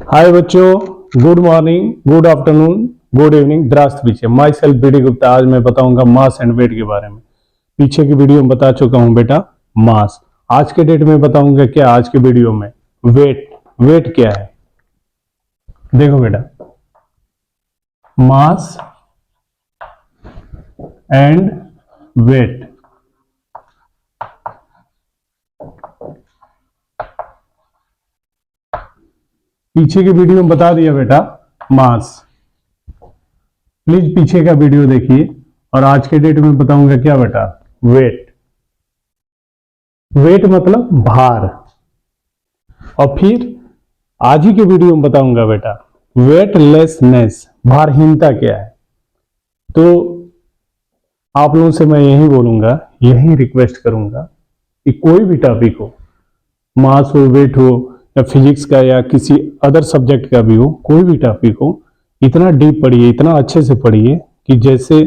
हाय बच्चों, good morning, good afternoon, good evening, द्रास्त पीछे। Myself BD Gupta. आज मैं बताऊंगा मास एंड वेट के बारे में। पीछे की वीडियो में बता चुका हूं बेटा मास। आज के डेट में बताऊंगा क्या आज के वीडियो में वेट। वेट क्या है देखो बेटा, मास एंड वेट। पीछे की वीडियो में बता दिया बेटा मास। प्लीज पीछे का वीडियो देखिए। और आज के डेट में बताऊंगा क्या बेटा, वेट। वेट मतलब भार। और फिर आज ही के वीडियो में बताऊंगा बेटा वेटलेसनेस, भारहीनता क्या है। तो आप लोगों से मैं यही बोलूंगा, यही रिक्वेस्ट करूंगा कि कोई भी टॉपिक हो, मास हो, वेट हो, या फिजिक्स का या किसी अदर सब्जेक्ट का भी हो, कोई भी टॉपिक हो, इतना डीप पढ़िए, इतना अच्छे से पढ़िए कि जैसे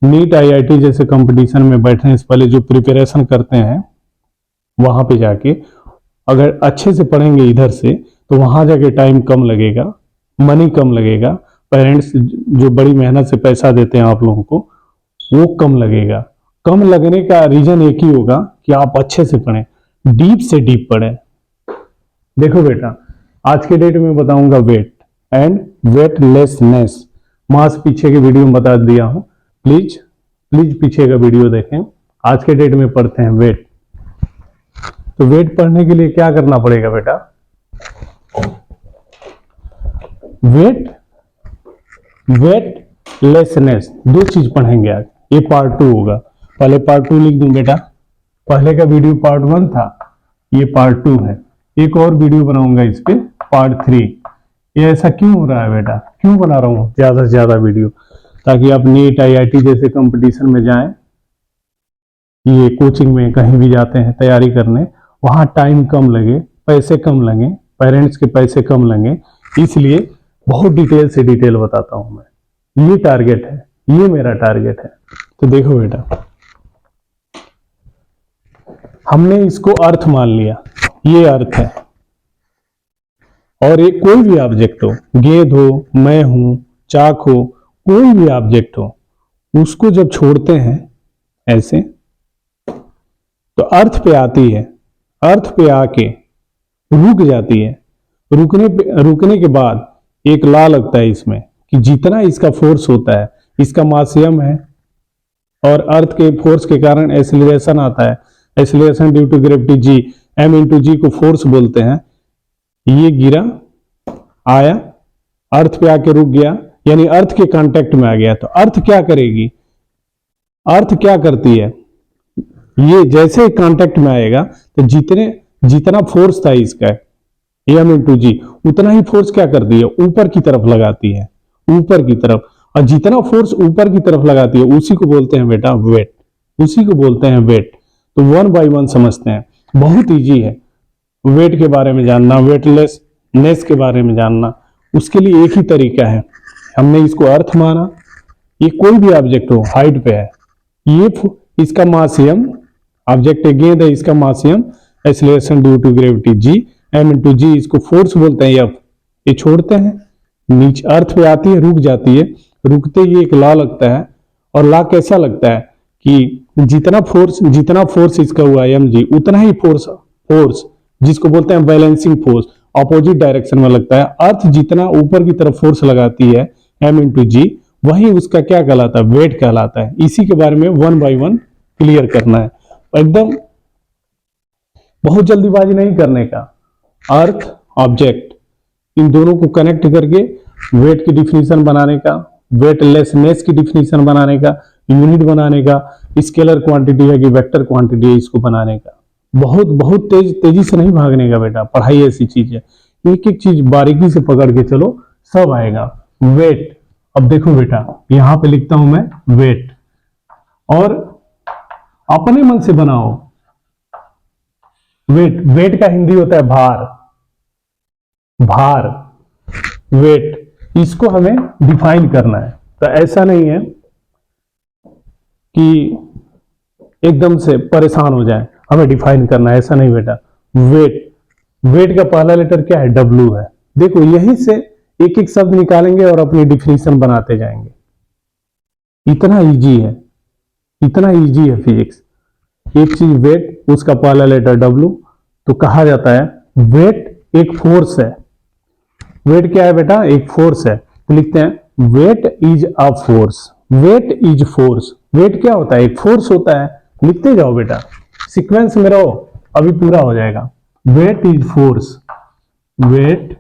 नीट आईआईटी जैसे कंपटीशन में बैठने से पहले जो प्रिपरेशन करते हैं वहां पे जाके अगर अच्छे से पढ़ेंगे इधर से, तो वहां जाके टाइम कम लगेगा, मनी कम लगेगा, पेरेंट्स जो बड़ी मेहनत से पैसा देते हैं आप लोगों को वो कम लगेगा। कम लगने का रीजन एक ही होगा कि आप अच्छे से पढ़ें, डीप से डीप पढ़ें। देखो बेटा, आज के डेट में बताऊंगा वेट एंड वेटलेसनेस। मास पीछे के वीडियो में बता दिया हूं, प्लीज पीछे का वीडियो देखें। आज के डेट में पढ़ते हैं वेट। तो वेट पढ़ने के लिए क्या करना पड़ेगा बेटा, वेटलेसनेस दो चीज पढ़ेंगे आज। ये पार्ट 2 होगा। पहले पार्ट 2 लिख दूं बेटा, पहले का वीडियो पार्ट 1 था, ये पार्ट 2 है। एक और वीडियो बनाऊंगा इस पे, पार्ट 3। ये ऐसा क्यों हो रहा है बेटा, क्यों बना रहा हूं ज्यादा से ज्यादा वीडियो, ताकि आप नीट आईआईटी जैसे कंपटीशन में जाएं, ये कोचिंग में कहीं भी जाते हैं तैयारी करने, वहां टाइम कम लगे, पैसे कम लगे, पेरेंट्स के पैसे कम लगे, इसलिए बहुत डिटेल से डिटेल बताता हूं मैं। ये टारगेट है, ये मेरा टारगेट है। तो देखो बेटा, हमने इसको अर्थ मान लिया, ये अर्थ है। और एक कोई भी ऑब्जेक्ट हो, गेंद हो, मैं हूं, चाक हो, कोई भी ऑब्जेक्ट हो, उसको जब छोड़ते हैं ऐसे तो अर्थ पे आती है, अर्थ पे आके रुक जाती है। रुकने के बाद एक लॉ लगता है इसमें कि जितना इसका फोर्स होता है, इसका मास m है और अर्थ के फोर्स के कारण एक्सीलरेशन आता है, acceleration due to gravity g, m into g को फोर्स बोलते हैं। ये गिरा, आया, अर्थ पे आके रुक गया, यानी अर्थ के कांटेक्ट में आ गया। तो अर्थ क्या करेगी, अर्थ क्या करती है, ये जैसे कांटेक्ट में आएगा तो जितना फोर्स था इसका m इंटू जी, उतना ही फोर्स क्या करती है, ऊपर की तरफ लगाती है, ऊपर की तरफ। और जितना फोर्स ऊपर की तरफ लगाती है उसी को बोलते हैं बेटा वेट, उसी को बोलते हैं वेट। तो 1 बाय 1 समझते हैं, बहुत इजी है वेट के बारे में जानना, वेटलेसनेस के बारे में जानना। उसके लिए एक ही तरीका है, हमने इसको अर्थ माना, ये कोई भी ऑब्जेक्ट हो, हाइट पे है, ये इसका मास m, ऑब्जेक्ट गेंद है, इसका mass m, acceleration due to gravity g, m into जी, इसको फोर्स बोलते हैं f। ये छोड़ते हैं, नीचे अर्थ पे आती है, रुक जाती है, रुकते ही एक लॉ लगता है। और लॉ कैसा लगता है कि जितना फोर्स इसका हुआ mg, उतना ही फोर्स जिसको बोलते हैं बैलेंसिंग फोर्स, अपोजिट डायरेक्शन में लगता है। अर्थ जितना ऊपर की तरफ फोर्स लगाती है m इंटू जी, वही उसका क्या कहलाता है, वेट कहलाता है। इसी के बारे में 1 बाय 1 क्लियर करना है, एकदम बहुत जल्दीबाजी नहीं करने का। अर्थ, ऑब्जेक्ट, इन दोनों को कनेक्ट करके वेट की डिफिनीशन बनाने का, वेटलेसनेस की डिफिनीशन बनाने का, यूनिट बनाने का, स्केलर क्वांटिटी है कि वेक्टर क्वांटिटी है, इसको बनाने का। बहुत तेजी से नहीं भागने का बेटा, पढ़ाई ऐसी चीज है, एक एक चीज बारीकी से पकड़ के चलो, सब आएगा। वेट, अब देखो बेटा, यहां पे लिखता हूं मैं वेट, और अपने मन से बनाओ। वेट का हिंदी होता है भार, भार, वेट, इसको हमें डिफाइन करना है। तो ऐसा नहीं है कि एकदम से परेशान हो जाए, हमें डिफाइन करना है, ऐसा नहीं बेटा। वेट का पहला लेटर क्या है, W है, देखो यहीं से एक एक शब्द निकालेंगे और अपनी डिफिनीशन बनाते जाएंगे। इतना इजी है, इतना इजी है फिजिक्स। एक चीज वेट, उसका पहला लेटर डब्ल्यू, तो कहा जाता है वेट एक फोर्स है। वेट क्या है बेटा? एक फोर्स है। तो लिखते हैं weight is a force. Weight is force. Weight क्या होता है? एक फोर्स होता है। लिखते जाओ बेटा, सीक्वेंस में रहो, अभी पूरा हो जाएगा। Weight is force. Weight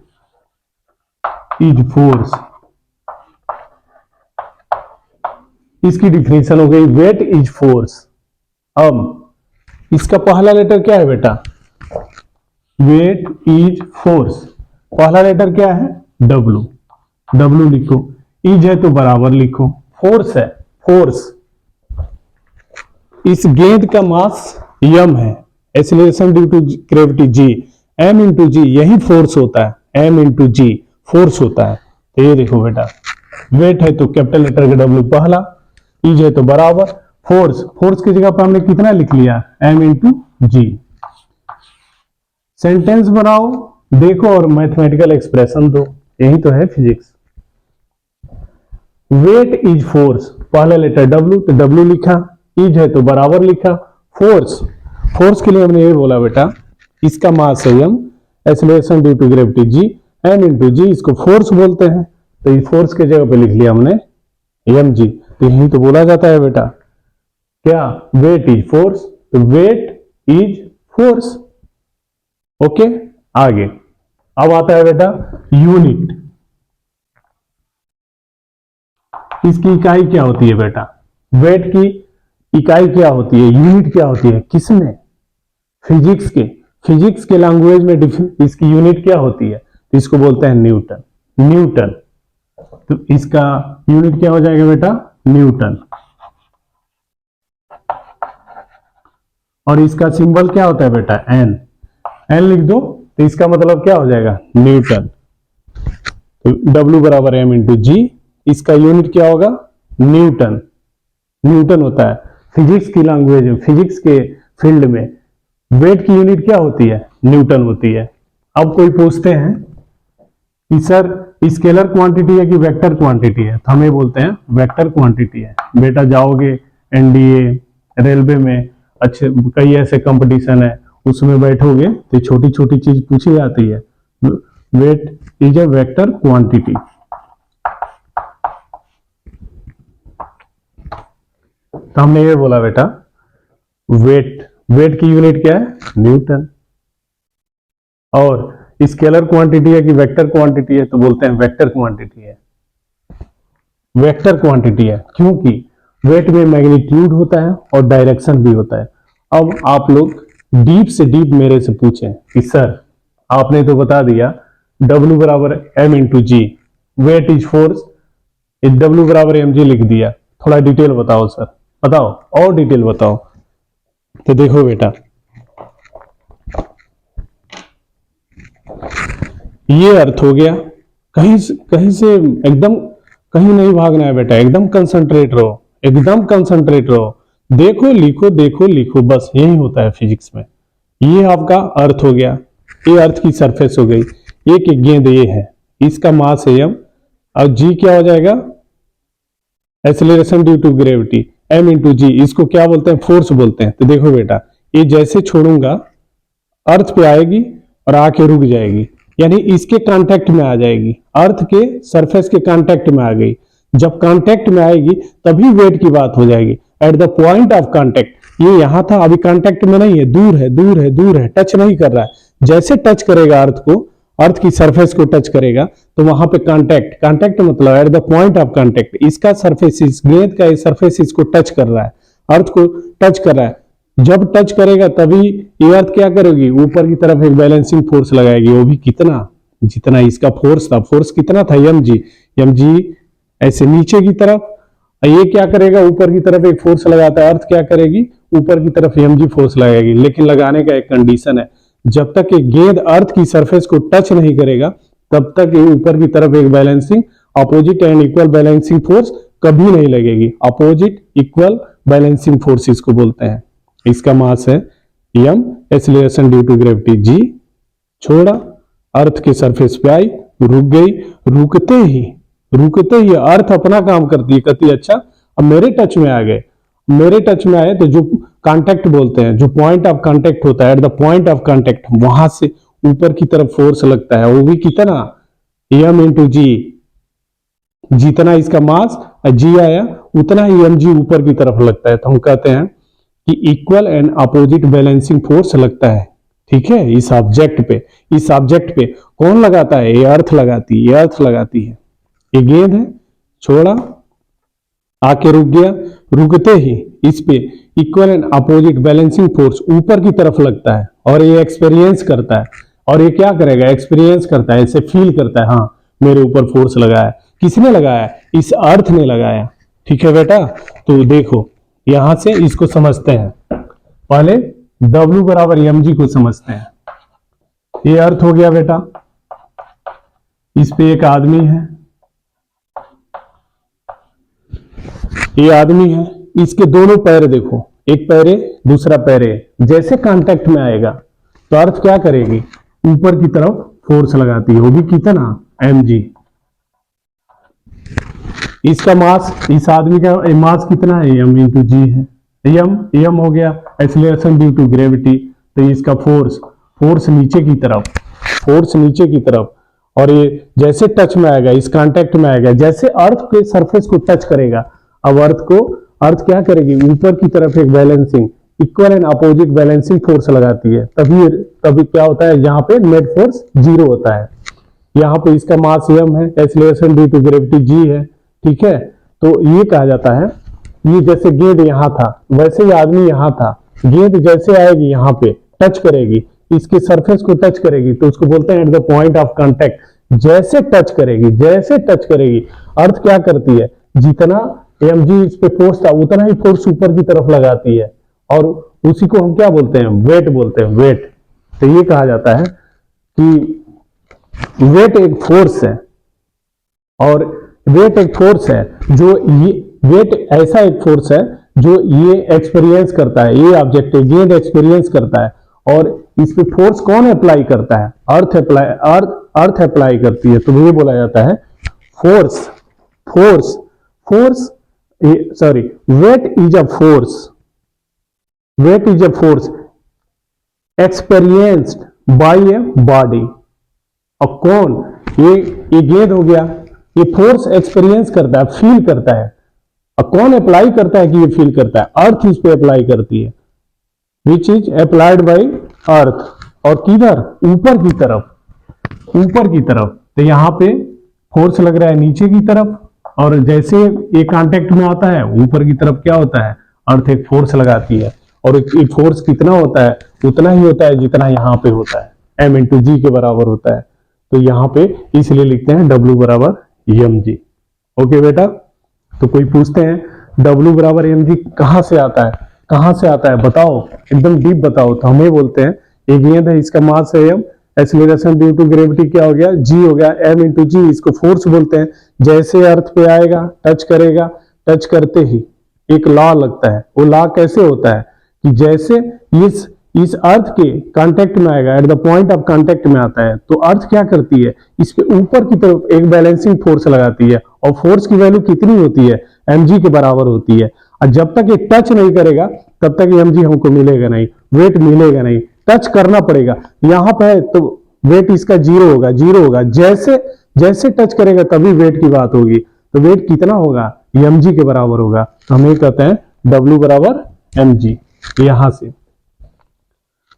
is force, इसकी डिफिनेशन हो गई वेट इज फोर्स। अब इसका पहला लेटर क्या है बेटा? वेट इज फोर्स, पहला लेटर क्या है? डब्लू। डब्लू लिखो, इज है तो बराबर लिखो, फोर्स है, फोर्स। इस गेंद का मास यम है, acceleration due to gravity ji, M into g, यही फोर्स होता है, एम इंटू जी फोर्स होता है। तो ये देखो बेटा, वेट है तो कैपिटल लेटर का डब्ल्यू पहला, इज है तो बराबर, फोर्स, फोर्स की जगह पर हमने कितना लिख लिया? एम इंटू जी। सेंटेंस बनाओ, देखो और मैथमेटिकल एक्सप्रेशन दो, यही तो है फिजिक्स। वेट इज फोर्स, पहला लेटर डब्ल्यू, तो डब्ल्यू लिखा, इज है तो बराबर लिखा, फोर्स, फोर्स के लिए हमने ये बोला बेटा इसका मास है M, acceleration due to gravity ji, M into जी, इसको फोर्स बोलते हैं, तो इस फोर्स के जगह पे लिख लिया हमने एम जी। तो यही तो बोला जाता है बेटा क्या? वेट इज फोर्स, तो वेट इज फोर्स। ओके, आगे अब आता है बेटा यूनिट। इसकी इकाई क्या होती है बेटा? वेट की इकाई क्या होती है? यूनिट क्या होती है? किसमें? फिजिक्स के, फिजिक्स के लैंग्वेज में इसकी यूनिट क्या होती है? तो इसको बोलते हैं न्यूटन। न्यूटन, तो इसका यूनिट क्या हो जाएगा बेटा? न्यूटन। और इसका सिंबल क्या होता है बेटा? एन। एन लिख दो, तो इसका मतलब क्या हो जाएगा? न्यूटन। तो W बराबर एम इंटू जी, इसका यूनिट क्या होगा? न्यूटन। न्यूटन होता है फिजिक्स की लैंग्वेज में, फिजिक्स के फील्ड में वेट की यूनिट क्या होती है? न्यूटन होती है। अब कोई पूछते हैं कि सर स्केलर क्वांटिटी है कि वेक्टर क्वांटिटी है? तो हमें बोलते हैं वेक्टर क्वांटिटी है। बेटा जाओगे एनडीए, रेलवे में, अच्छे कई ऐसे कंपटीशन है, उसमें बैठोगे तो छोटी छोटी चीज पूछी जाती है। Weight is a vector quantity. तो हमने ये बोला बेटा वेट, वेट की यूनिट क्या है? न्यूटन। और स्केलर क्वांटिटी है कि वेक्टर क्वांटिटी है? तो बोलते हैं वेक्टर क्वांटिटी है। वेक्टर क्वांटिटी है क्योंकि वेट में मैग्नीट्यूड होता है और डायरेक्शन भी होता है। अब आप लोग डीप से डीप मेरे से पूछें कि सर आपने तो बता दिया W बराबर m into g, weight is force, W बराबर एम जी लिख दिया, थोड़ा डिटेल बताओ सर, बताओ और डिटेल बताओ। तो देखो बेटा ये अर्थ हो गया, कहीं से एकदम कहीं नहीं भागना है बेटा, एकदम कंसंट्रेट रहो, एकदम कंसंट्रेट रहो, देखो लिखो, देखो लिखो, बस यही होता है फिजिक्स में। ये आपका अर्थ हो गया, ये अर्थ की सरफेस हो गई, एक गेंद ये है, इसका मास है एम, और जी क्या हो जाएगा? Acceleration due to gravity, M into जी, इसको क्या बोलते हैं? फोर्स बोलते हैं। तो देखो बेटा ये जैसे छोड़ूंगा अर्थ पे आएगी और आके रुक जाएगी, यानी इसके कांटेक्ट में आ जाएगी, अर्थ के सरफेस के कांटेक्ट में आ गई। जब कांटेक्ट में आएगी तभी वेट की बात हो जाएगी। At the point of contact, ये यहां था, अभी कांटेक्ट में नहीं है, दूर है, दूर है, दूर है, टच नहीं कर रहा है। जैसे टच करेगा अर्थ को, अर्थ की सरफेस को टच करेगा तो वहां पे कांटेक्ट, कांटेक्ट मतलब at the point of contact, इसका सरफेस, इस गेंद का सरफेस इसको टच कर रहा है, अर्थ को टच कर रहा है। जब टच करेगा तभी ये अर्थ क्या करेगी? ऊपर की तरफ एक बैलेंसिंग फोर्स लगाएगी, वो भी कितना? जितना इसका फोर्स था। फोर्स कितना था? M G. एम जी ऐसे नीचे की तरफ, ये क्या करेगा? ऊपर की तरफ एक फोर्स लगाता है, अर्थ क्या करेगी? ऊपर की तरफ एम जी फोर्स लगाएगी। लेकिन लगाने का एक कंडीशन है, जब तक ये गेंद अर्थ की सरफेस को टच नहीं करेगा तब तक ये ऊपर की तरफ एक balancing, opposite and equal balancing force कभी नहीं लगेगी। अपोजिट इक्वल बैलेंसिंग फोर्स इसको बोलते हैं। इसका मास है M, acceleration due to gravity G, छोड़ा, अर्थ के सरफेस पे आई, रुक गई, रुकते ही अर्थ अपना काम करती है, कहती है अच्छा अब मेरे टच में आ गए, मेरे टच में आए तो जो कांटेक्ट बोलते हैं, जो पॉइंट ऑफ कांटेक्ट होता है, at the point of contact वहां से ऊपर की तरफ फोर्स लगता है, वो भी कितना, m इंटू जी, जितना इसका मास g आया उतना ही mg ऊपर की तरफ लगता है। तो हम कहते हैं कि equal and opposite balancing force लगता है, ठीक है, इस ऑब्जेक्ट पे। इस ऑब्जेक्ट पे कौन लगाता है, ये अर्थ लगाती है, ये अर्थ लगाती है। ये गेंद है, छोड़ा, आके रुक गया, रुकते ही इस पे equal and opposite balancing force ऊपर की तरफ लगता है और ये एक्सपीरियंस करता है। और ये क्या करेगा, एक्सपीरियंस करता है, इसे फील करता है, हाँ मेरे ऊपर फोर्स लगा है। किसने लगाया, इस अर्थ ने लगाया, ठीक है बेटा। तो देखो यहां से इसको समझते हैं, पहले W बराबर mg को समझते हैं। ये अर्थ हो गया बेटा, इस पे एक आदमी है, ये आदमी है, इसके दोनों पैर देखो, एक पैरे दूसरा पैरे, जैसे कांटेक्ट में आएगा तो अर्थ क्या करेगी, ऊपर की तरफ फोर्स लगाती है, वो भी कितना, mg। इसका मास, इस आदमी का मास कितना है, m इंटू जी है, m हो गया एक्सीलरेशन ड्यू टू ग्रेविटी। तो इसका फोर्स नीचे की तरफ, फोर्स नीचे की तरफ, और ये जैसे टच में आएगा, इस कांटेक्ट में आएगा, जैसे अर्थ के सरफेस को टच करेगा, अब अर्थ क्या करेगी, ऊपर की तरफ एक balancing, equal and opposite balancing force लगाती है। तभी क्या होता है, यहाँ पे नेट फोर्स 0 होता है। यहाँ पे इसका मास m है, acceleration due to gravity g है, ठीक है। तो ये कहा जाता है, ये जैसे गेंद यहाँ था वैसे ही आदमी यहाँ था, गेंद जैसे आएगी यहाँ पे टच करेगी, इसके सरफेस को टच करेगी, तो उसको बोलते हैं at the point of contact. जैसे टच करेगी अर्थ क्या करती है, जितना mg इस पे फोर्स था उतना ही फोर्स ऊपर की तरफ लगाती है, और उसी को हम क्या बोलते हैं, वेट बोलते हैं, वेट। तो ये कहा जाता है कि वेट एक फोर्स है, और वेट एक फोर्स है जो ये, वेट ऐसा एक फोर्स है जो ये एक्सपीरियंस करता है, ये ऑब्जेक्ट है, गेंद एक्सपीरियंस करता है, और इस पे फोर्स कौन अप्लाई करता है, अर्थ अप्लाई करती है। तो ये बोला जाता है weight is a force experienced by a body. और कौन, ये गेंद हो गया, ये फोर्स एक्सपीरियंस करता है, फील करता है। और कौन अप्लाई करता है कि ये फील करता है, अर्थ इस पे अप्लाई करती है, विच इज अप्लाइड बाय अर्थ। और किधर, ऊपर की तरफ। तो यहाँ पे फोर्स लग रहा है नीचे की तरफ, और जैसे ये कांटेक्ट में आता है ऊपर की तरफ क्या होता है, अर्थ एक फोर्स लगाती है, और ये फोर्स कितना होता है, उतना ही होता है जितना यहाँ पे होता है, m इंटू जी के बराबर होता है। तो यहाँ पे इसलिए लिखते हैं W बराबर mg। ओके बेटा, तो कोई पूछते हैं W बराबर mg कहां से आता है, बताओ, एकदम डीप बताओ। तो हमें बोलते हैं एक गेंद है, इसका मास है m, acceleration due to gravity क्या हो गया, g हो गया, m इंटू जी, इसको फोर्स बोलते हैं। जैसे अर्थ पे आएगा, टच करेगा, टच करते ही एक लॉ लगता है। वो लॉ कैसे होता है कि जैसे इस अर्थ के कांटेक्ट में आएगा, at the point of contact में आता है, तो अर्थ क्या करती है, इस पे ऊपर की तरफ एक बैलेंसिंग फोर्स लगाती है, और फोर्स की वैल्यू कितनी होती है, mg के बराबर होती है। और जब तक ये टच नहीं करेगा तब तक mg हमको मिलेगा नहीं, वेट मिलेगा नहीं, टच करना पड़ेगा। यहाँ पे है तो वेट इसका 0 होगा, जैसे टच करेगा तभी वेट की बात होगी। तो वेट कितना होगा, mg के बराबर होगा। तो हम ये कहते हैं W बराबर mg। यहां से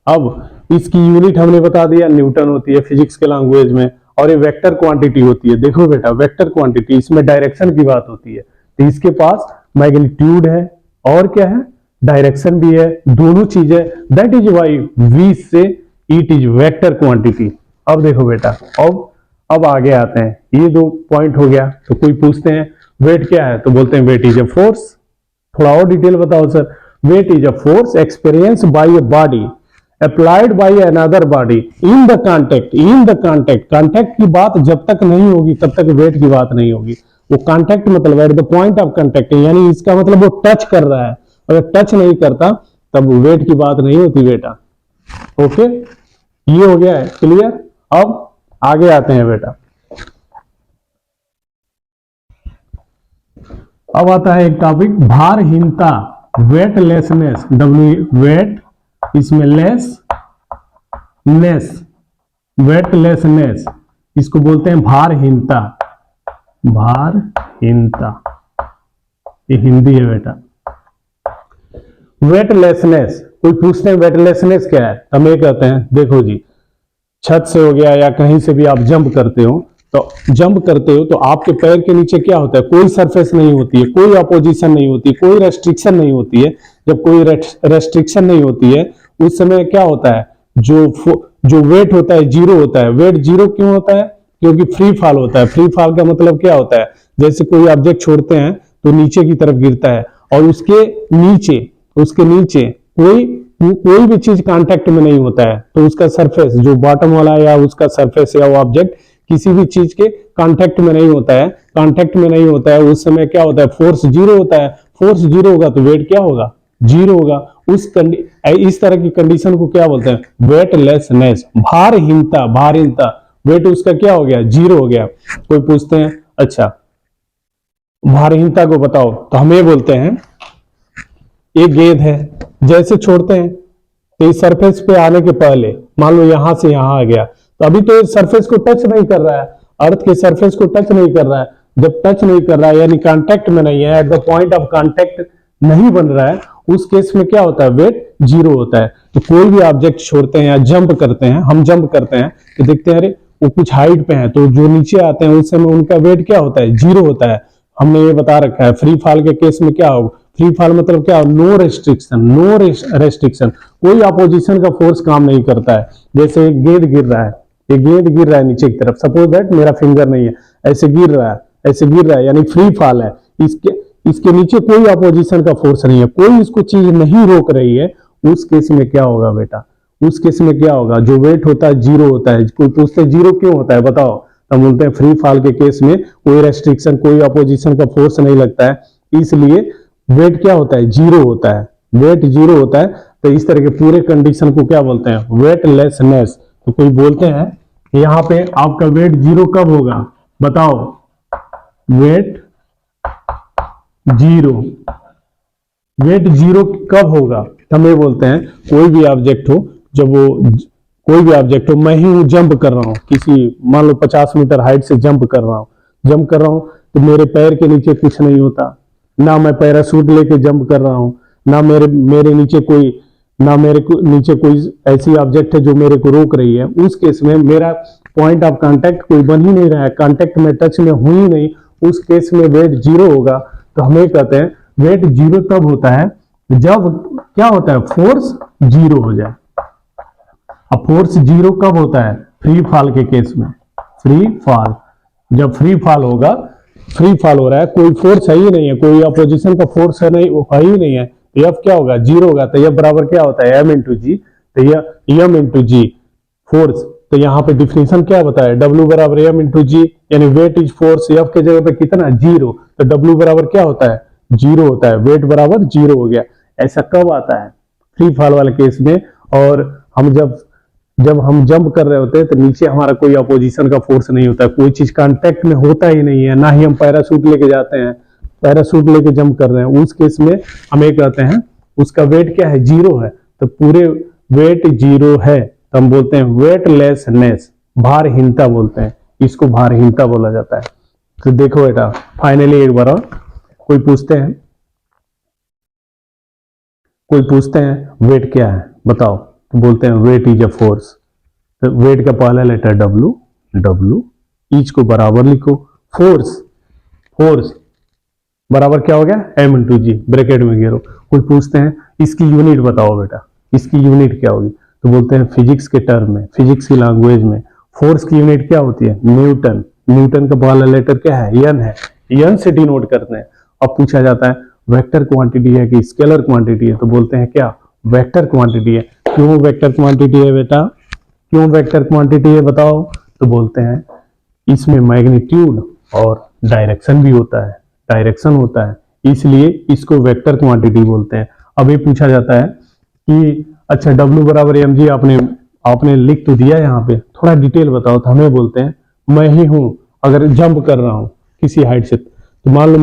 अब इसकी यूनिट हमने बता दिया, न्यूटन होती है फिजिक्स के लैंग्वेज में, और ये वेक्टर क्वांटिटी होती है। देखो बेटा, वेक्टर क्वांटिटी, इसमें डायरेक्शन की बात होती है। तो इसके पास मैग्नीट्यूड है और क्या है, डायरेक्शन भी है, दोनों चीजें। दैट इज वाई वी से इट इज वेक्टर क्वांटिटी। अब देखो बेटा, अब आगे आते हैं, ये 2 पॉइंट हो गया। तो कोई पूछते हैं वेट क्या है, तो बोलते हैं वेट इज अ फोर्स। थोड़ा और डिटेल बताओ sir. Weight is a force experience by a body applied by another body in the contact. Contact की बात जब तक नहीं होगी तब तक वेट की बात नहीं होगी। वो कांटेक्ट मतलब at the point of contact, यानी इसका मतलब वो टच कर रहा है, अगर टच नहीं करता तब वेट की बात नहीं होती बेटा। ओके, ये हो गया है क्लियर। अब आगे आते हैं बेटा। अब आता है एक टॉपिक भारहीनता, वेटलेसनेस, वेट इसमें लेसनेस, वेटलेसनेस, इसको बोलते हैं भारहीनता। भारहीनता ये हिंदी है बेटा। वेटलेसनेस, कोई पूछते हैं वेटलेसनेस क्या है, हम ये कहते हैं देखो जी, छत से हो गया या कहीं से भी आप जंप करते हो, तो जंप करते हो तो आपके पैर के नीचे क्या होता है, कोई सरफेस नहीं होती है, कोई अपोजिशन नहीं होती है, कोई रेस्ट्रिक्शन नहीं होती है। जब कोई रेस्ट्रिक्शन नहीं होती है उस समय क्या होता है, जो वेट होता है जीरो होता है। वेट जीरो क्यों होता है, क्योंकि फ्री फॉल होता है। फ्री फॉल का मतलब क्या होता है, जैसे कोई ऑब्जेक्ट छोड़ते हैं तो नीचे की तरफ गिरता है और उसके नीचे कोई भी चीज कांटेक्ट में नहीं होता है, तो उसका सरफेस जो बॉटम वाला या उसका सरफेस या वो ऑब्जेक्ट किसी भी चीज के कांटेक्ट में नहीं होता है, उस समय क्या होता है, फोर्स जीरो होता है। फोर्स जीरो होगा तो वेट क्या होगा, जीरो होगा। इस तरह की कंडीशन को क्या बोलते हैं, वेटलेसनेस, भारहीनता, वेट उसका क्या हो गया, जीरो हो गया। कोई पूछते हैं अच्छा भारहीनता को बताओ, तो हम ये बोलते हैं एक गेंद है, जैसे छोड़ते हैं तो इस सरफेस पे आने के पहले मान लो यहां से यहां आ गया, तो अभी तो इस सरफेस को टच नहीं कर रहा है, अर्थ के सरफेस को टच नहीं कर रहा है। जब टच नहीं कर रहा है यानी कांटेक्ट में नहीं है, at the point of contact नहीं बन रहा है, उस केस में क्या होता है, वेट जीरो होता है। तो कोई भी ऑब्जेक्ट छोड़ते हैं या जंप करते हैं, हम जंप करते हैं तो देखते हैं अरे वो कुछ हाइट पे है, तो जो नीचे आते हैं उस समय उनका वेट क्या होता है, जीरो होता है। हमने ये बता रखा है। फ्री फॉल के केस में क्या होगा, फ्री फॉल मतलब क्या, नो रेस्ट्रिक्शन, कोई अपोजिशन का फोर्स काम नहीं करता है। जैसे गेंद गिर रहा है, ये गेंद गिर रहा है नीचे की तरफ, सपोज दैट मेरा फिंगर नहीं है, ऐसे गिर रहा है यानी फ्री फॉल है। इसके नीचे कोई अपोजिशन का फोर्स नहीं है, कोई इसको चीज नहीं रोक रही है। उस केस में क्या होगा बेटा, उस केस में क्या होगा, जो वेट होता है जीरो होता है। कोई पूछते हैं जीरो क्यों होता है बताओ, तो बोलते हैं फ्री फॉल के केस में कोई रेस्ट्रिक्शन, कोई अपोजिशन का फोर्स नहीं लगता है, इसलिए वेट क्या होता है, जीरो होता है। वेट जीरो होता है, तो इस तरह के पूरे कंडीशन को क्या बोलते हैं, वेटलेसनेस। तो कोई बोलते हैं यहाँ पे आपका वेट जीरो कब होगा बताओ, वेट जीरो कब होगा, हम ये बोलते हैं कोई भी ऑब्जेक्ट हो, मैं ही हूं जंप कर रहा हूं, किसी मान लो 50 मीटर हाइट से जंप कर रहा हूं तो मेरे पैर के नीचे कुछ नहीं होता, ना मैं पैराशूट लेके जंप कर रहा हूं, ना मेरे नीचे कोई ऐसी ऑब्जेक्ट है जो मेरे को रोक रही है। उस केस में मेरा पॉइंट ऑफ कांटेक्ट कोई बन ही नहीं रहा है, कांटेक्ट में टच में हुई ही नहीं, उस केस में वेट जीरो होगा। तो हमें कहते हैं वेट जीरो तब होता है जब क्या होता है, फोर्स जीरो हो जाए। अब फोर्स जीरो कब होता है, फ्री फॉल के केस में। फ्री फॉल, जब फ्री फॉल होगा, फ्री फॉल हो रहा है, कोई फोर्स है ही नहीं है, कोई अपोजिशन का फोर्स है ही नहीं है, तो एफ क्या होगा, जीरो होगा। तो एफ बराबर क्या होता है, एम इंटू जी, तो यह एम इंटू जी फोर्स। तो यहाँ पे डिफिनेशन क्या बताया, डब्ल्यू बराबर एम इंटू जी, यानी वेट इज फोर्स, एफ के जगह पे कितना, जीरो, तो डब्ल्यू बराबर क्या होता है, जीरो होता है, वेट बराबर जीरो हो गया। ऐसा कब आता है, फ्री फॉल वाले केस में। और हम जब हम जंप कर रहे होते हैं तो नीचे हमारा कोई अपोजिशन का फोर्स नहीं होता है, कोई चीज कांटेक्ट में होता ही नहीं है, ना ही हम पैराशूट लेके जाते हैं, पैराशूट लेके जंप कर रहे हैं, उस केस में हम ये कहते हैं उसका वेट क्या है, जीरो है। तो पूरे वेट जीरो है तो हम बोलते हैं वेटलेसनेस, भारहीनता बोलते हैं, इसको भारहीनता बोला जाता है। तो देखो बेटा फाइनली एक बार और कोई पूछते हैं वेट क्या है बताओ, तो बोलते हैं वेट इज अ फोर्स। तो वेट का पहला लेटर डब्ल्यू, ईच को बराबर लिखो, फोर्स बराबर क्या हो गया, एम इंटू जी, ब्रैकेट में घेरो। कोई पूछते हैं इसकी यूनिट बताओ बेटा, इसकी यूनिट क्या होगी, तो बोलते हैं फिजिक्स के टर्म में, फिजिक्स की लैंग्वेज में फोर्स की यूनिट क्या होती है, न्यूटन का पहला लेटर क्या है, एन है, एन से डिनोट करते हैं। अब पूछा जाता है वेक्टर क्वांटिटी है कि स्केलर क्वांटिटी है, तो बोलते हैं क्या, वेक्टर क्वांटिटी है। क्यों वेक्टर क्वांटिटी है बेटा, क्यों वेक्टर क्वांटिटी है बताओ, तो बोलते हैं इसमें मैग्नीट्यूड और डायरेक्शन भी होता है, इसलिए इसको वेक्टर क्वांटिटी बोलते हैं। अब ये पूछा जाता है कि अच्छा डब्ल्यू बराबर एम जी आपने आपने लिख तो दिया यहाँ पे, थोड़ा डिटेल बताओ। तो हमें बोलते हैं मैं ही हूं, अगर जंप कर रहा हूं किसी हाइट से, तो मान लो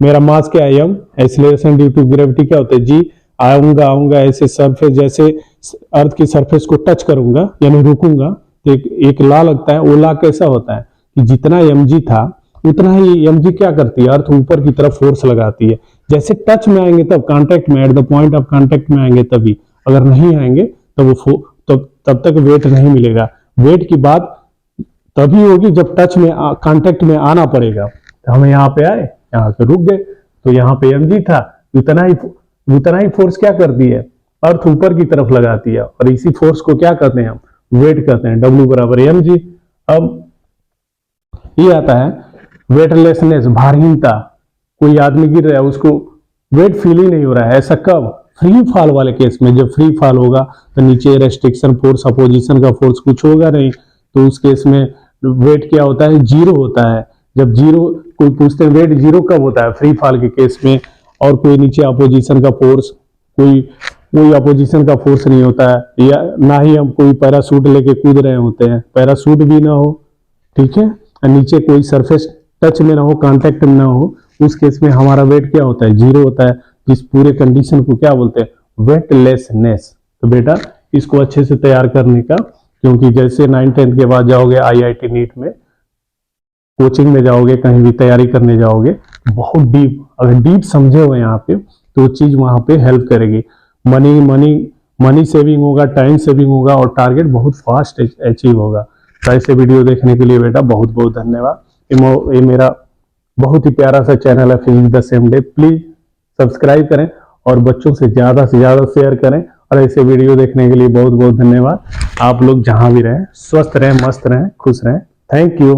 मेरा मास क्या है, M, acceleration due to gravity क्या होता है, जी। आऊंगा ऐसे सरफेस, जैसे अर्थ की सरफेस को टच करूंगा यानी रुकूंगा, तो एक ला लगता है। वो ला कैसा होता है कि जितना एम जी था उतना ही एम जी क्या करती है, अर्थ ऊपर की तरफ फोर्स लगाती है। जैसे टच में आएंगे तब, कांटेक्ट में, at the point of contact में आएंगे तभी, अगर नहीं आएंगे तब तक वेट नहीं मिलेगा। वेट की बात तभी होगी जब टच में कांटेक्ट में आना पड़ेगा। तो हम यहाँ पे आए, यहाँ पे रुक गए, तो यहाँ पे एम जी था, उतना ही फोर्स क्या करती है, अर्थ ऊपर की तरफ लगाती है, और इसी फोर्स को क्या कहते हैं हम, वेट कहते हैं। W बराबर एम जी। अब ये आता है वेटलेसनेस, भारहीनता। कोई आदमी गिर रहा है, उसको वेट फील ही नहीं हो रहा है, ऐसा कब, फ्री फॉल वाले केस में। जब फ्री फॉल होगा तो नीचे रेस्ट्रिक्शन फोर्स, अपोजिशन का फोर्स कुछ होगा नहीं, तो उस केस में वेट क्या होता है, जीरो होता है। जब जीरो, कोई पूछते हैं वेट जीरो कब होता है, फ्री फॉल के केस में, और कोई नीचे अपोजिशन का फोर्स, कोई अपोजिशन का फोर्स नहीं होता है, या ना ही हम कोई पैरासूट लेके कूद रहे होते हैं, पैरासूट भी ना हो, ठीक है, नीचे कोई सरफेस टच में ना हो, कांटेक्ट में ना हो, उस केस में हमारा वेट क्या होता है, जीरो होता है। जिस पूरे कंडीशन को क्या बोलते हैं, वेटलेसनेस। तो बेटा इसको अच्छे से तैयार करने का, क्योंकि जैसे 9th-10th के बाद जाओगे IIT नीट में, कोचिंग में जाओगे, कहीं भी तैयारी करने जाओगे, बहुत डीप, अगर डीप समझे हो यहाँ पे, तो चीज वहां पे हेल्प करेगी। मनी सेविंग होगा, टाइम सेविंग होगा, और टारगेट बहुत फास्ट अचीव होगा। तो ऐसे वीडियो देखने के लिए बेटा बहुत बहुत धन्यवाद। ये मेरा बहुत ही प्यारा सा चैनल है physics the same day. Please subscribe करें और बच्चों से ज्यादा शेयर करें। और ऐसे वीडियो देखने के लिए बहुत बहुत धन्यवाद। आप लोग जहां भी रहें, स्वस्थ रहें, मस्त रहें, खुश रहें। Thank you.